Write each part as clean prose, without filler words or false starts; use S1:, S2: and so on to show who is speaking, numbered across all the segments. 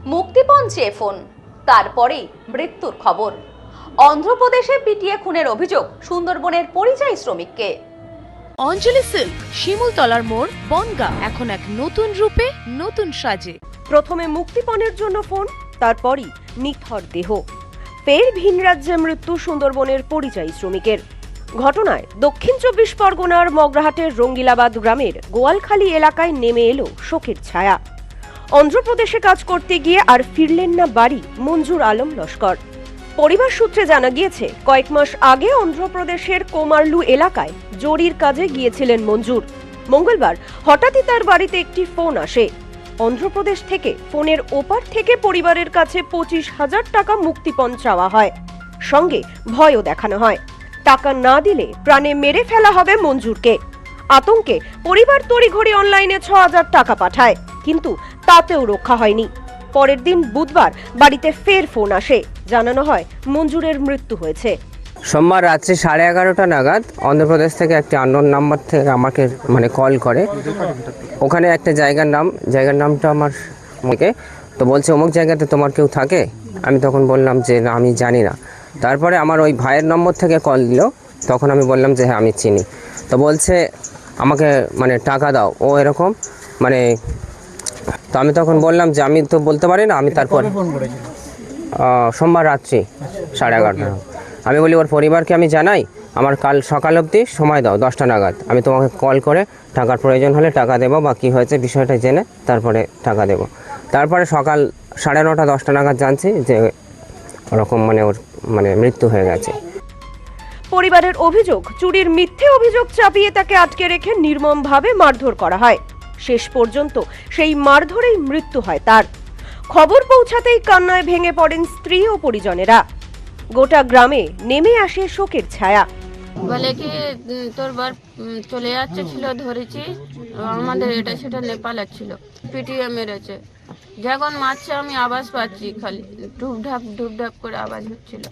S1: মুক্তিপণ চেয়ে ফোন, তারপরেই মৃত্যুর খবর। অন্ধ্রপ্রদেশে পিটিয়ে খুনের অভিযোগ সুন্দরবনের পরিযায়ী শ্রমিককে।
S2: অঞ্জলি সিল্ক, শিমুলতলার মোড়, বনগাঁ, এখন এক নতুন রূপে, নতুন সাজে।
S3: প্রথমে মুক্তিপণের জন্য ফোন, তারপরই নিথর দেহ। ফের ভিন রাজ্যে মৃত্যু সুন্দরবনের পরিযায়ী শ্রমিকের। ঘটনায় দক্ষিণ 24 পরগনার মগরাহাটের রঙ্গিলাবাদ গ্রামের গোয়ালখালী এলাকায় নেমে এলো শোকের ছায়া। অন্ধ্রপ্রদেশে কাজ করতে গিয়ে আর ফিরলেন না বাড়ি মঞ্জুর আলম লস্কর। পরিবার সূত্রে জানা গিয়েছে, কয়েক মাস আগে অন্ধ্রপ্রদেশের কোমারলু এলাকায় জরির কাজে গিয়েছিলেন মঞ্জুর। মঙ্গলবার হঠাৎই তার বাড়িতে একটি ফোন আসে। অন্ধ্রপ্রদেশ থেকে ফোনের ওপার থেকে পরিবারের কাছে 25,000 টাকা মুক্তিপণ চাওয়া হয়, সঙ্গে ভয়ও দেখানো হয়। টাকা না দিলে প্রাণে মেরে ফেলা হবে মঞ্জুরকে। আতঙ্কে পরিবার তড়িঘড়ি অনলাইনে 6,000 টাকা পাঠায়, কিন্তু তাতেও রক্ষা হয়নি। পরের দিন বুধবার বাড়িতে ফের ফোন আসে, জানানো হয় মঞ্জুরের মৃত্যু হয়েছে।
S4: সোমবার রাত্রি 11:30 নাগাদ অন্ধ্রপ্রদেশ থেকে একটি আননোন নাম্বার থেকে আমাকে কল করে। ওখানে একটা জায়গার নামটা আমার মুখে তো বলছে, অমুক জায়গাতে তোমার কেউ থাকে? আমি তখন বললাম যে না, আমি জানি না। তারপরে আমার ওই ভাইয়ের নম্বর থেকে কল দিল, তখন আমি বললাম যে হ্যাঁ আমি চিনি। তো বলছে আমাকে টাকা দাও, ও এরকম তো আমি তখন বললাম যে আমি তো বলতে পারি না। আমি তারপর সোমবার রাত্রি 11:30 আমি বলি ওর পরিবারকে আমি জানাই, আমার কাল সকাল অবধি সময় দাও, 10টা নাগাদ আমি তোমাকে কল করে টাকার প্রয়োজন হলে টাকা দেবো, বা কী হয়েছে বিষয়টা জেনে তারপরে টাকা দেবো। তারপরে সকাল 9:30 10টা নাগাদ জানছি যে ওরকম ওর মৃত্যু হয়ে গেছে।
S3: পরিবারের অভিযোগ, চুরির মিথ্যে অভিযোগ চাপিয়ে তাকে আটকে রেখে নির্মমভাবে মারধর করা হয়। শেষ পর্যন্ত সেই মারধরেই মৃত্যু হয় তার। খবর পৌঁছাতেই কান্নায় ভেঙে পড়েন স্ত্রী ও পরিজনেরা। গোটা গ্রামে নেমে আসে শোকের ছায়া।
S5: বলে কি তোর বার চলে যাচ্ছে ছিল, ধরেছি, আমাদের এটা সেটা নেপাল ছিল, পিটিয়ে মেরেছে। যখন মারছে আমি আওয়াজ পাচ্ছি, খালি ঢুপঢাপ করে আওয়াজ হচ্ছিল।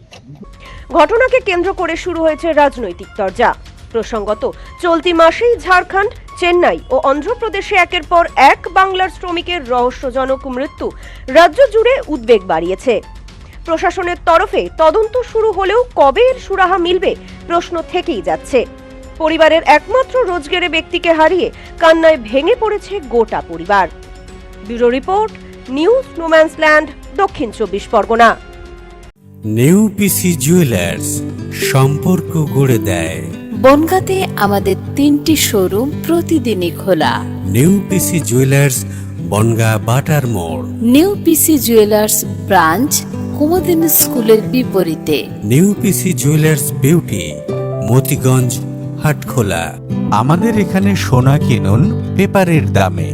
S3: ঘটনাকে কেন্দ্র করে শুরু হয়েছে রাজনৈতিক তরজা। প্রসঙ্গত, চলতি মাসেই ঝাড়খণ্ড, চেন্নাই ও অন্ধ্রপ্রদেশে একের পর এক বাংলার শ্রমিকের রহস্যজনক মৃত্যু রাজ্য জুড়ে উদ্বেগ বাড়িয়েছে। প্রশাসনের তরফে তদন্ত শুরু হলেও কবে এর সুরাহা মিলবে প্রশ্ন থেকেই যাচ্ছে। পরিবারের একমাত্র রোজগারে ব্যক্তিকে হারিয়ে কান্নায় ভেঙে পড়েছে গোটা পরিবার। ব্যুরো রিপোর্ট, নিউজ নোম্যান্সল্যান্ড, দক্ষিণ 24 পরগনা।
S6: নিউ পিসি জুয়েলার্স, সম্পর্ক গড়ে দেয়।
S2: বনগাঁতে আমাদের 3টি শোরুম প্রতিদিনই খোলা।
S6: New PC jewellers, Bongaon Batar মোড়।
S2: New PC jewellers branch, Kumudini স্কুলের বিপরীতে।
S6: New PC jewellers beauty, Motiganj, Hatkhola. আমাদের এখানে সোনা কিনুন পেপারের দামে।